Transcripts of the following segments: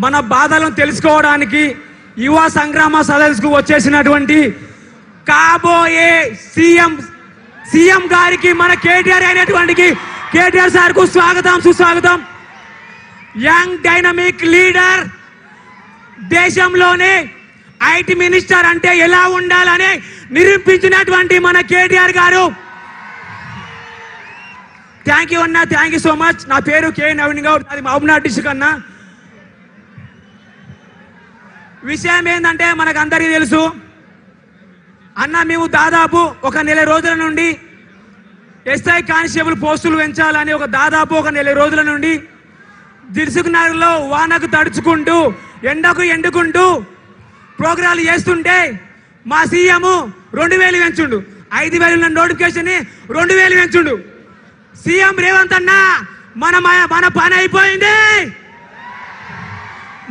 మన బాధలను తెలుసుకోవడానికి యువ సంగ్రామ సదస్సుకు వచ్చేసినటువంటి కాబోయే సీఎం గారికి మన కేటీఆర్ అయినటువంటి కేటీఆర్ సార్ కు స్వాగతం సుస్వాగతం. యంగ్ డైనమిక్ లీడర్, దేశంలోనే ఐటీ మినిస్టర్ అంటే ఎలా ఉండాలని నిరూపించినటువంటి మన కేటీఆర్ గారు. థ్యాంక్ యూ అన్న, థ్యాంక్ యూ సో మచ్. నా పేరు కే నవీన్ గౌడ్, అది మహబూబ్నగర్ డిస్ట్రిక్ట్ అన్న. విషయం ఏంటంటే మనకందరికీ తెలుసు అన్న, మేము దాదాపు ఒక నెల రోజుల నుండి ఎస్ఐ కానిస్టేబుల్ పోస్టులు పెంచాలని దాదాపు ఒక నెల రోజుల నుండి దిల్సుఖ్ నగర్లో వానకు తడుచుకుంటూ ఎండకు ఎండుకుంటూ ప్రోగ్రాలు చేస్తుంటే మా సీఎం 2000 పెంచుండు, 5000 ఉన్న నోటిఫికేషన్ 2000 పెంచుండు. సీఎం రేవంత్ అన్న మన పని అయిపోయింది,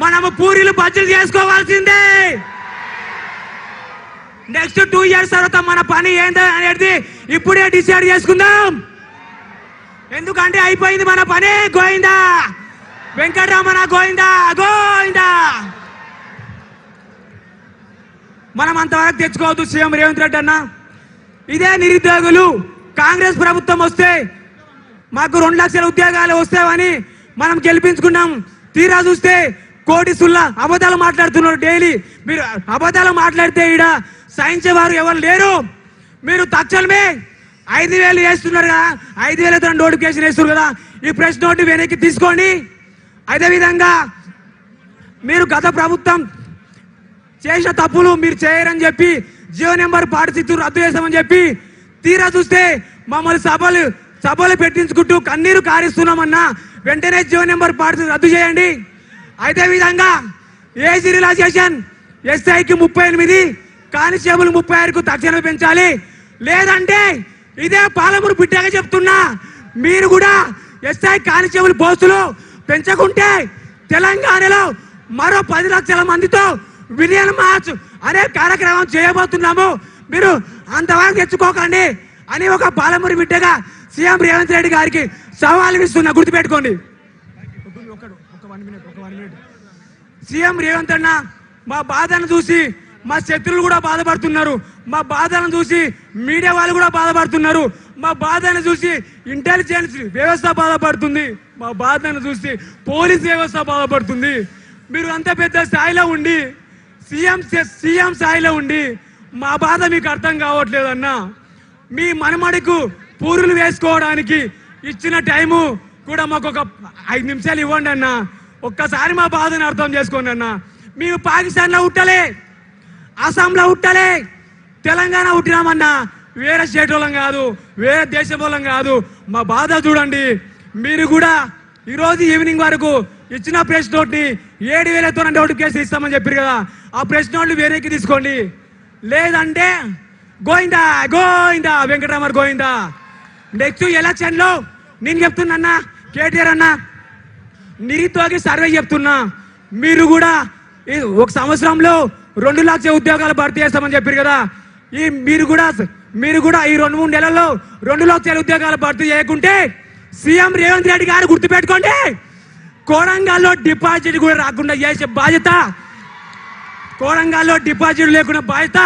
మనము పూరీలు బడ్జెట్ చేసుకోవాల్సిందే. నెక్స్ట్ 2 years తర్వాత మన పని ఏంటో అనేది ఇప్పుడే డిసైడ్ చేసుకుందాం. ఎందుకంటే అయిపోయింది మన పని. గోయిందా వెంకటరమణ, గోయిందా గోయిందా. మనం అంతవరకు తెచ్చుకోవద్దు సీఎం రేవంత్ రెడ్డి అన్న. ఇదే నిరుద్యోగులు కాంగ్రెస్ ప్రభుత్వం వస్తే మాకు 2 లక్షల ఉద్యోగాలు వస్తాయని మనం గెలిపించుకున్నాం. తీరా చూస్తే కోటి సుల్లా అబద్ధాలు మాట్లాడుతున్నారు. డైలీ మీరు అబద్ధాలు మాట్లాడితే ఈడ సహించే వారు ఎవరు లేరు. మీరు తక్షణమే 5000 వేస్తున్నారు కదా, 5000తో నోటిఫికేషన్ వేస్తున్నారు కదా, ఈ ప్రెస్ నోట్ వెనక్కి తీసుకోండి. అదేవిధంగా మీరు గత ప్రభుత్వం చేసిన తప్పులు మీరు చేయరని చెప్పి జియో నెంబర్ 46 రద్దు చేస్తామని చెప్పి తీరా చూస్తే మమ్మల్ని సభలు పెట్టించుకుంటూ కన్నీరు కారిస్తున్నామన్నా వెంటనే జియో నెంబర్ 46 రద్దు చేయండి. అదేవిధంగా ఏజ్ రిలాక్సేషన్ ఎస్ఐకి 38, కానిస్టేబుల్ 36కు తక్షణమే పెంచాలి. లేదంటే ఇదే పాలమూరు బిడ్డగా చెప్తున్నా, మీరు కూడా ఎస్ఐ కానిస్టేబుల్ పోస్టులు పెంచకుంటే తెలంగాణలో మరో 10 లక్షల మందితో విలియన్ మార్చ్ అనే కార్యక్రమం చేయబోతున్నాము. మీరు అంతవరకు తెచ్చుకోకండి అని ఒక పాలమూరు బిడ్డగా సీఎం రేవంత్ రెడ్డి గారికి సవాల్ ఇస్తున్నా, గుర్తుపెట్టుకోండి. సీఎం రేవంత్ అన్న, మా బాధను చూసి మా శత్రువులు కూడా బాధపడుతున్నారు, మా బాధలను చూసి మీడియా వాళ్ళు కూడా బాధపడుతున్నారు, మా బాధను చూసి ఇంటెలిజెన్స్ వ్యవస్థ బాధపడుతుంది, మా బాధను చూసి పోలీస్ వ్యవస్థ బాధపడుతుంది. మీరు అంత పెద్ద స్థాయిలో ఉండి సీఎం స్థాయిలో ఉండి మా బాధ మీకు అర్థం కావట్లేదన్నా. మీ మనమడికు పూరులు వేసుకోవడానికి ఇచ్చిన టైము కూడా మాకు ఒక 5 నిమిషాలు ఇవ్వండి అన్న. ఒక్కసారి మా బాధను అర్థం చేసుకోండి అన్న. మేము పాకిస్తాన్లో ఉట్టలే, అస్సాంలో ఉట్టలే, తెలంగాణ ఉట్టినామన్నా. వేరే స్టేట్ వాళ్ళం కాదు, వేరే దేశం వాళ్ళం కాదు. మా బాధ చూడండి. మీరు కూడా ఈరోజు ఈవినింగ్ వరకు ఇచ్చిన ప్రెస్ నోట్ని 7000తో నోటిఫికేషన్ ఇస్తామని చెప్పారు కదా, ఆ ప్రెస్ నోట్లు వేరేకి తీసుకోండి. లేదంటే గోయిందా గోయిందా వెంకటరమణ గోయిందా. నెక్స్ట్ ఎలక్షన్లో నేను చెప్తున్నా కేటీఆర్ అన్న, నిరుద్యోగి సర్వే చెప్తున్నా, మీరు కూడా ఒక సంవత్సరంలో 2 లక్షల ఉద్యోగాలు భర్తీ చేస్తామని చెప్పారు కదా, మీరు కూడా ఈ 2-3 నెలల్లో 2 లక్షల ఉద్యోగాలు భర్తీ చేయకుంటే సీఎం రేవంత్ రెడ్డి గారు గుర్తుపెట్టుకోండి, కోడంగల్లో డిపాజిట్ కూడా రాకుండా చేసే బాధ్యత, కోడంగల్లో డిపాజిట్ లేకుండా బాధ్యత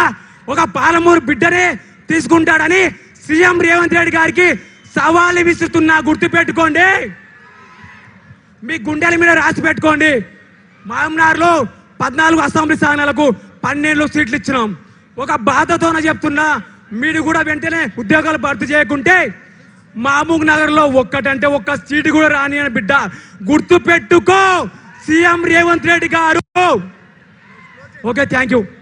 ఒక పాలమూరు బిడ్డనే తీసుకుంటాడని సీఎం రేవంత్ రెడ్డి గారికి సవాలు విసురుతున్నా, గుర్తుపెట్టుకోండి. మీ గుండెల మీద రాసి పెట్టుకోండి. మహబూబ్నగర్లో 14 అసెంబ్లీ స్థానాలకు 12 సీట్లు ఇచ్చినాం. ఒక బాధతోనే చెప్తున్నా, మీరు కూడా వెంటనే ఉద్యోగాలు భర్తీ చేయకుంటే మహబూబ్ నగర్ లో ఒక్కటంటే ఒక్క సీటు కూడా రాని అని బిడ్డ గుర్తు పెట్టుకో సీఎం రేవంత్ రెడ్డి గారు. Okay, thank you.